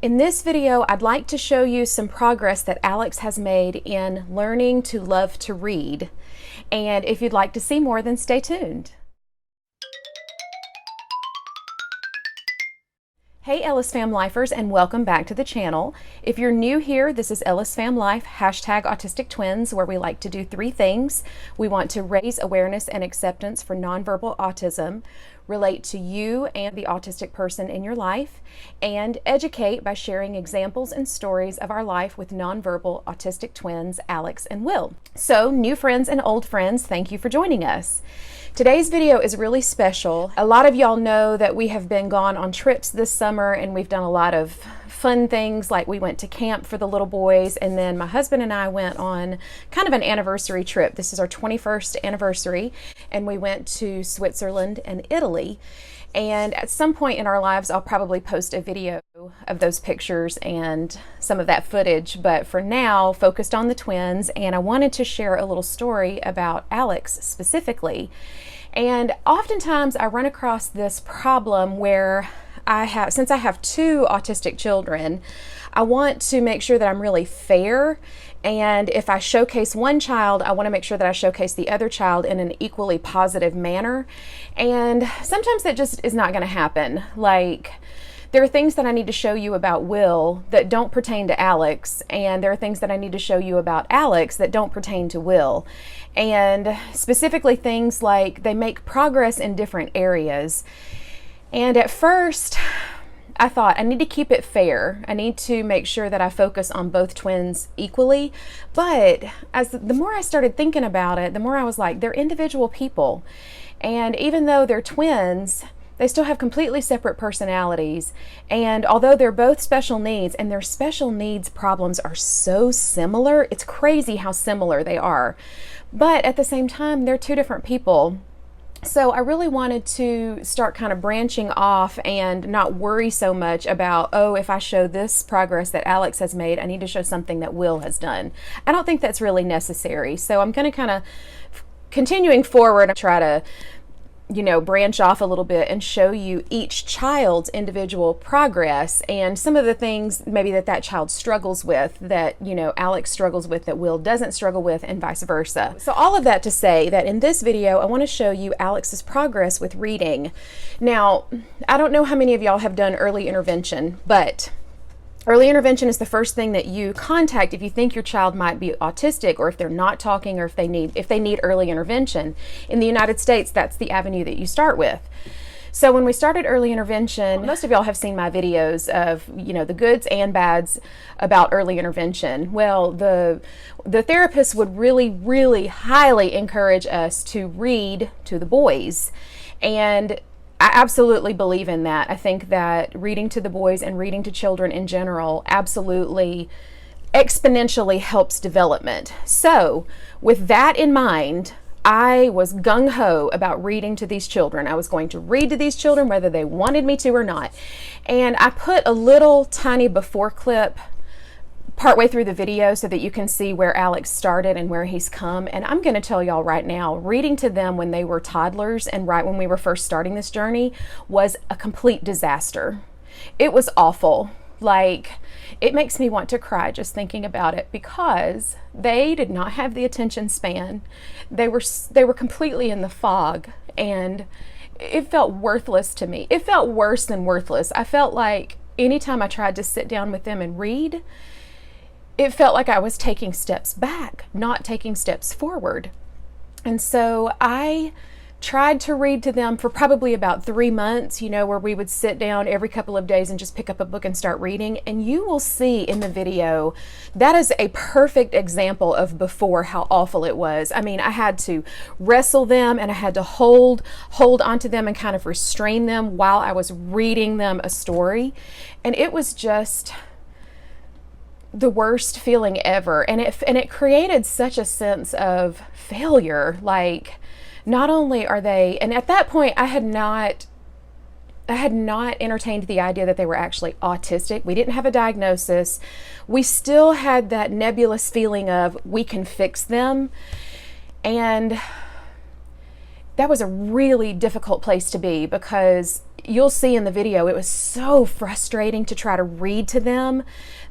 In this video, I'd like to show you some progress that Alex has made in learning to love to read. And if you'd like to see more, then stay tuned. Hey EllisFamLifers, and welcome back to the channel. If you're new here, this is EllisFamLife, #AutisticTwins, where we like to do three things. We want to raise awareness and acceptance for nonverbal autism, relate to you and the autistic person in your life, and educate by sharing examples and stories of our life with nonverbal autistic twins, Alex and Will. So, new friends and old friends, thank you for joining us. Today's video is really special. A lot of y'all know that we have been gone on trips this summer and we've done a lot of fun things, like we went to camp for the little boys, and then my husband and I went on kind of an anniversary trip. This is our 21st anniversary, and we went to Switzerland and Italy. And at some point in our lives, I'll probably post a video of those pictures and some of that footage. But for now, focused on the twins, and I wanted to share a little story about Alex specifically. And oftentimes I run across this problem where since I have two autistic children, I want to make sure that I'm really fair. And if I showcase one child, I want to make sure that I showcase the other child in an equally positive manner. And sometimes that just is not going to happen. Like, there are things that I need to show you about Will that don't pertain to Alex, and there are things that I need to show you about Alex that don't pertain to Will. And specifically things like they make progress in different areas. And at first, I thought I need to keep it fair. I need to make sure that I focus on both twins equally. But as the more I started thinking about it, the more I was like, they're individual people. And even though they're twins, they still have completely separate personalities. And although they're both special needs, and their special needs problems are so similar, it's crazy how similar they are. But at the same time, they're two different people. So I really wanted to start kind of branching off and not worry so much about, oh, if I show this progress that Alex has made, I need to show something that Will has done. I don't think that's really necessary. So I'm going to kind of, continuing forward, try to branch off a little bit and show you each child's individual progress and some of the things maybe that child struggles with that, Alex struggles with that Will doesn't struggle with, and vice versa. So all of that to say that in this video, I want to show you Alex's progress with reading. Now, I don't know how many of y'all have done early intervention, but early intervention is the first thing that you contact if you think your child might be autistic, or if they're not talking, or if they need early intervention. In the United States, that's the avenue that you start with. So when we started early intervention, most of y'all have seen my videos of, the goods and bads about early intervention. Well, the therapist would really, really highly encourage us to read to the boys. And I absolutely believe in that. I think that reading to the boys and reading to children in general absolutely exponentially helps development. So with that in mind, I was gung-ho about reading to these children. I was going to read to these children whether they wanted me to or not. And I put a little tiny before clip partway through the video so that you can see where Alex started and where he's come. And I'm going to tell y'all right now, reading to them when they were toddlers and right when we were first starting this journey was a complete disaster. It was awful. Like, it makes me want to cry just thinking about it, because they did not have the attention span. They were completely in the fog, and it felt worthless to me. It felt worse than worthless. I felt like anytime I tried to sit down with them and read, it felt like I was taking steps back, not taking steps forward. And so I tried to read to them for probably about 3 months, where we would sit down every couple of days and just pick up a book and start reading. And you will see in the video, that is a perfect example of before how awful it was. I mean, I had to wrestle them, and I had to hold onto them and kind of restrain them while I was reading them a story. And it was just the worst feeling ever. And it created such a sense of failure. Like, not only are they, and at that point I had not entertained the idea that they were actually autistic. We didn't have a diagnosis. We still had that nebulous feeling of we can fix them. And that was a really difficult place to be, because you'll see in the video, it was so frustrating to try to read to them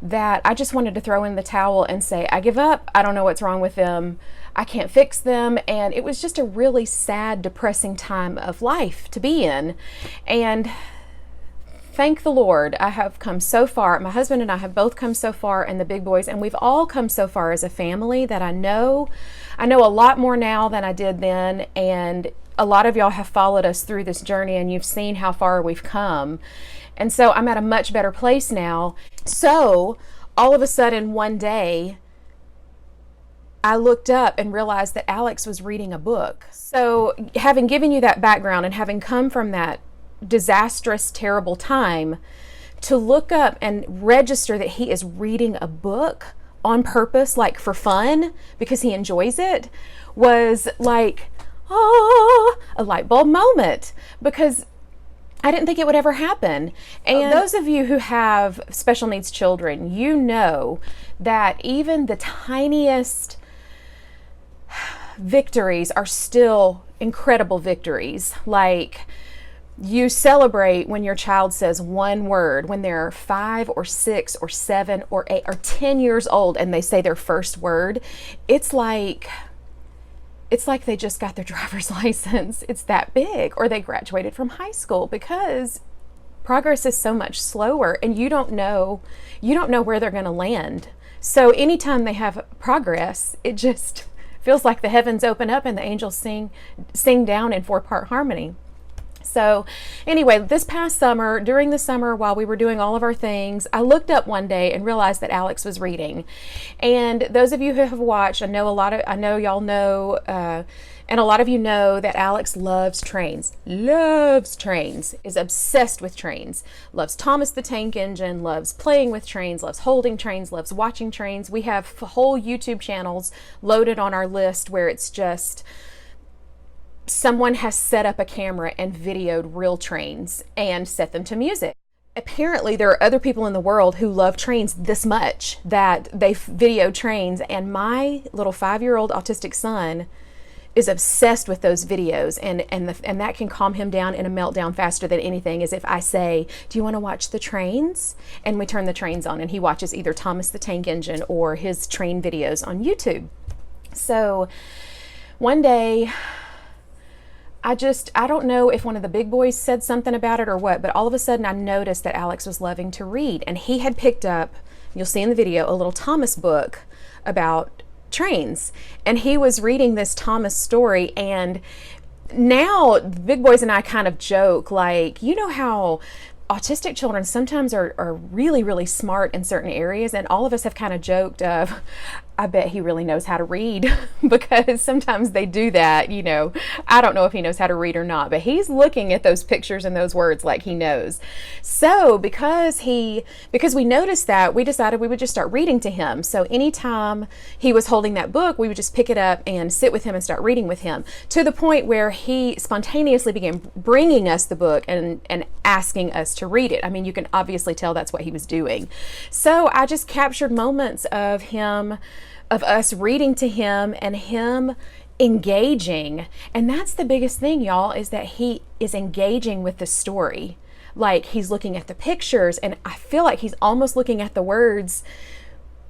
that I just wanted to throw in the towel and say, I give up. I don't know what's wrong with them. I can't fix them. And it was just a really sad, depressing time of life to be in. And thank the Lord, I have come so far. My husband and I have both come so far, and the big boys, and we've all come so far as a family that I know a lot more now than I did then. And a lot of y'all have followed us through this journey, and you've seen how far we've come. And so I'm at a much better place now. So all of a sudden one day, I looked up and realized that Alex was reading a book. So having given you that background and having come from that disastrous, terrible time, to look up and register that he is reading a book on purpose, like for fun, because he enjoys it, was like, a light bulb moment, because I didn't think it would ever happen. And those of you who have special needs children, you know that even the tiniest victories are still incredible victories. Like, you celebrate when your child says one word, when they're 5 or 6 or 7 or 8 or 10 years old and they say their first word. It's like they just got their driver's license. It's that big. Or they graduated from high school, because progress is so much slower, and you don't know where they're going to land. So anytime they have progress, it just feels like the heavens open up and the angels sing down in 4-part harmony. So anyway, this past summer, during the summer, while we were doing all of our things, I looked up one day and realized that Alex was reading. And those of you who have watched, I know y'all know, and a lot of you know that Alex loves trains, is obsessed with trains, loves Thomas the Tank Engine, loves playing with trains, loves holding trains, loves watching trains. We have whole YouTube channels loaded on our list where it's just someone has set up a camera and videoed real trains and set them to music. Apparently there are other people in the world who love trains this much that they video trains, and my little 5-year-old autistic son is obsessed with those videos, and that can calm him down in a meltdown faster than anything. Is if I say, do you want to watch the trains? And we turn the trains on and he watches either Thomas the Tank Engine or his train videos on YouTube. So one day, I don't know if one of the big boys said something about it or what, but all of a sudden I noticed that Alex was loving to read, and he had picked up, you'll see in the video, a little Thomas book about trains, and he was reading this Thomas story. And now the big boys and I kind of joke, like, you know how autistic children sometimes are really, really smart in certain areas, and all of us have kind of joked of, I bet he really knows how to read, because sometimes they do that, you know. I don't know if he knows how to read or not, but he's looking at those pictures and those words like he knows. So because we noticed that, we decided we would just start reading to him. So anytime he was holding that book, we would just pick it up and sit with him and start reading with him, to the point where he spontaneously began bringing us the book and asking us to read it. I mean, you can obviously tell that's what he was doing. So I just captured moments of us reading to him and him engaging. And that's the biggest thing, y'all, is that he is engaging with the story. Like, he's looking at the pictures, and I feel like he's almost looking at the words,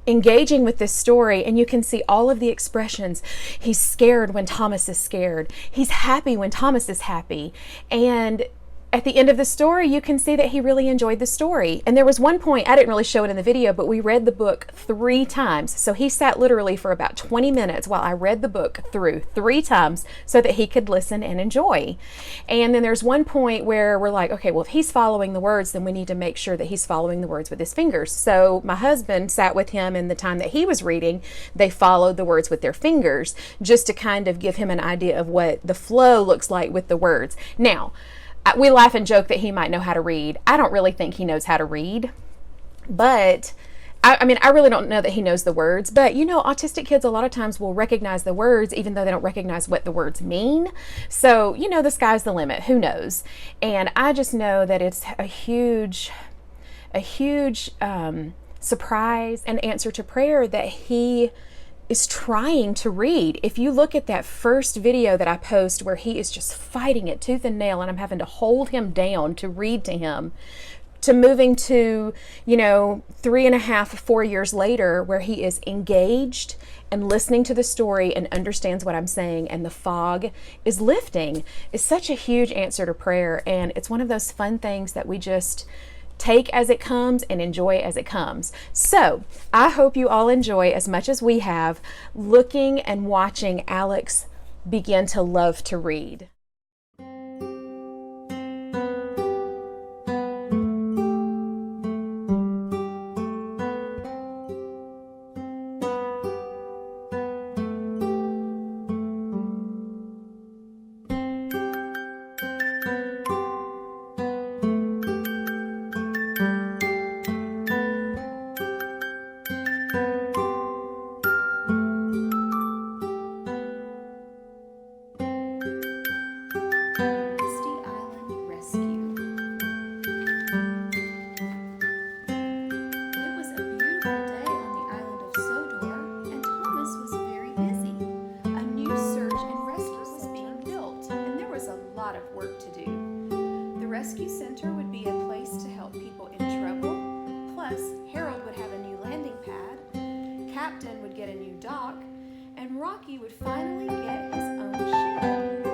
engaging with this story. And you can see all of the expressions. He's scared when Thomas is scared. He's happy when Thomas is happy. And at the end of the story, you can see that he really enjoyed the story. And there was one point, I didn't really show it in the video, but we read the book 3 times. So he sat literally for about 20 minutes while I read the book through 3 times so that he could listen and enjoy. And then there's one point where we're like, okay, well, if he's following the words, then we need to make sure that he's following the words with his fingers. So my husband sat with him in the time that he was reading. They followed the words with their fingers, just to kind of give him an idea of what the flow looks like with the words. Now, we laugh and joke that he might know how to read. I don't really think he knows how to read, but I mean, I really don't know that he knows the words. But you know, autistic kids a lot of times will recognize the words even though they don't recognize what the words mean. So, you know, the sky's the limit. Who knows? And I just know that it's a huge surprise and answer to prayer that he is trying to read. If you look at that first video that I post where he is just fighting it tooth and nail and I'm having to hold him down to read to him, to moving to, 3.5, 4 years later where he is engaged and listening to the story and understands what I'm saying and the fog is lifting, is such a huge answer to prayer. And it's one of those fun things that we just take as it comes and enjoy as it comes. So I hope you all enjoy as much as we have looking and watching Alex begin to love to read. Rescue Center would be a place to help people in trouble. Plus, Harold would have a new landing pad, Captain would get a new dock, and Rocky would finally get his own shed.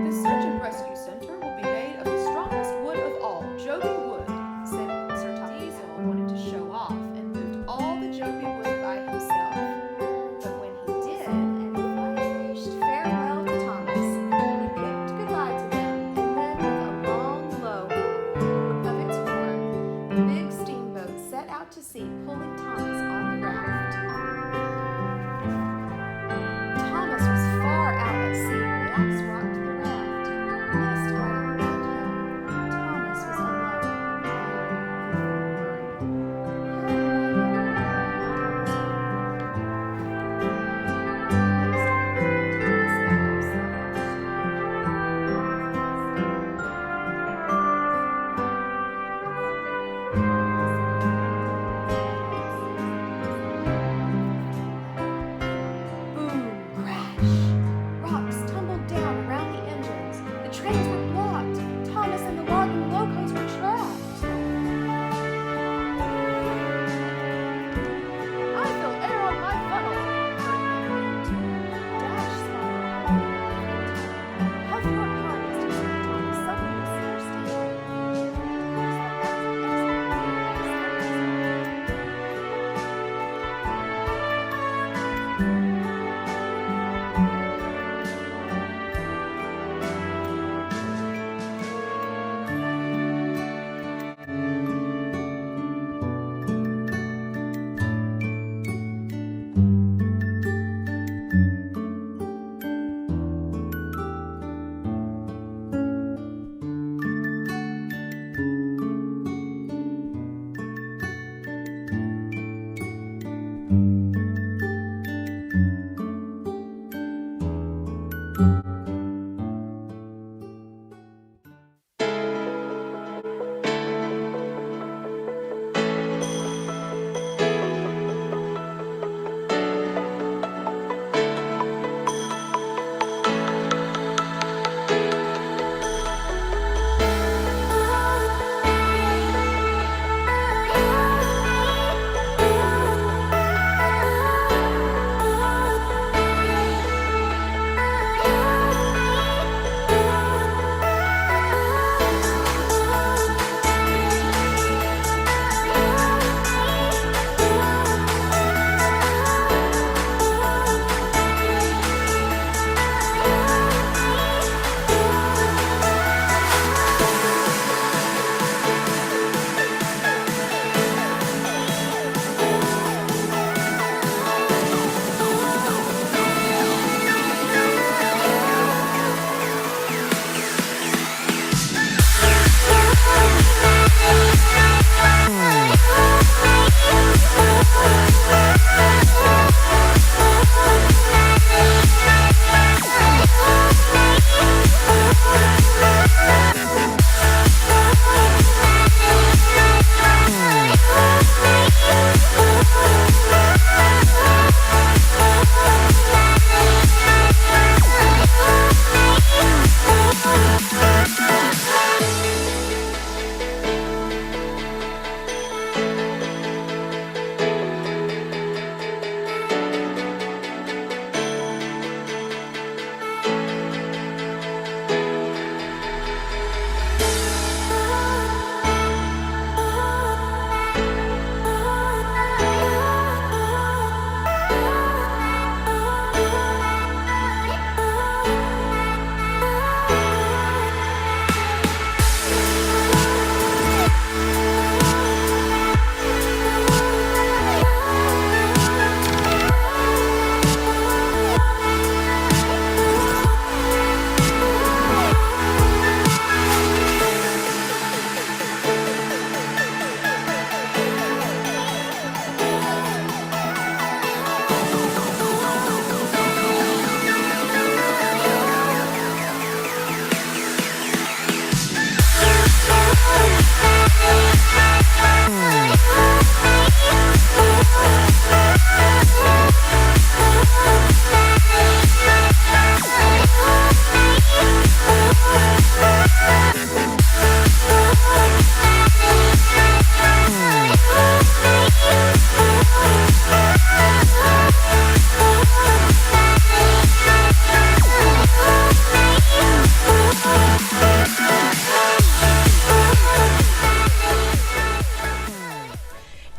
The Search and Rescue Center will be made of the strongest wood of all, Joby wood, said Sir Thomas. Diesel wanted to show off and moved all the Joby wood by himself. But when he did, and finished farewell to Thomas, he waved goodbye to them, and then with a long blow of its horn, the big steamboat set out to sea, pulling Thomas on the raft.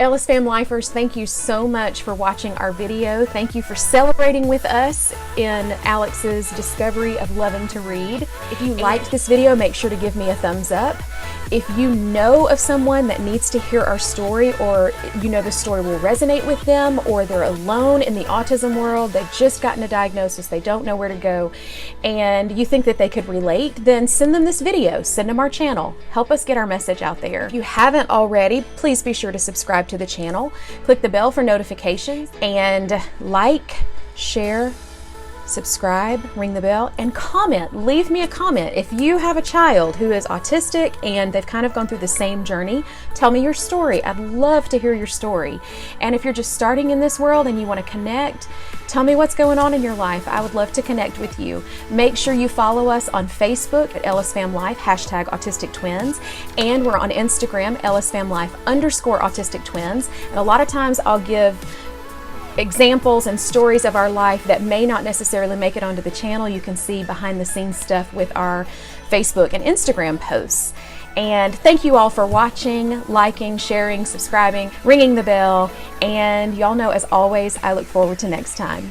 EllisFamLifers, thank you so much for watching our video. Thank you for celebrating with us in Alex's discovery of loving to read. If you liked this video, make sure to give me a thumbs up. If you know of someone that needs to hear our story, or you know the story will resonate with them, or they're alone in the autism world, they've just gotten a diagnosis, they don't know where to go, and you think that they could relate, then send them this video, send them our channel. Help us get our message out there. If you haven't already, please be sure to subscribe to the channel. Click the bell for notifications, and like, share, subscribe, ring the bell, and comment. Leave me a comment. If you have a child who is autistic and they've kind of gone through the same journey, tell me your story. I'd love to hear your story. And if you're just starting in this world and you want to connect, tell me what's going on in your life. I would love to connect with you. Make sure you follow us on Facebook at EllisFamLife, #autistictwins, and we're on Instagram, EllisFamLife_autistictwins. And a lot of times I'll give examples and stories of our life that may not necessarily make it onto the channel. You can see behind the scenes stuff with our Facebook and Instagram posts. And thank you all for watching, liking, sharing, subscribing, ringing the bell, and y'all know, as always, I look forward to next time.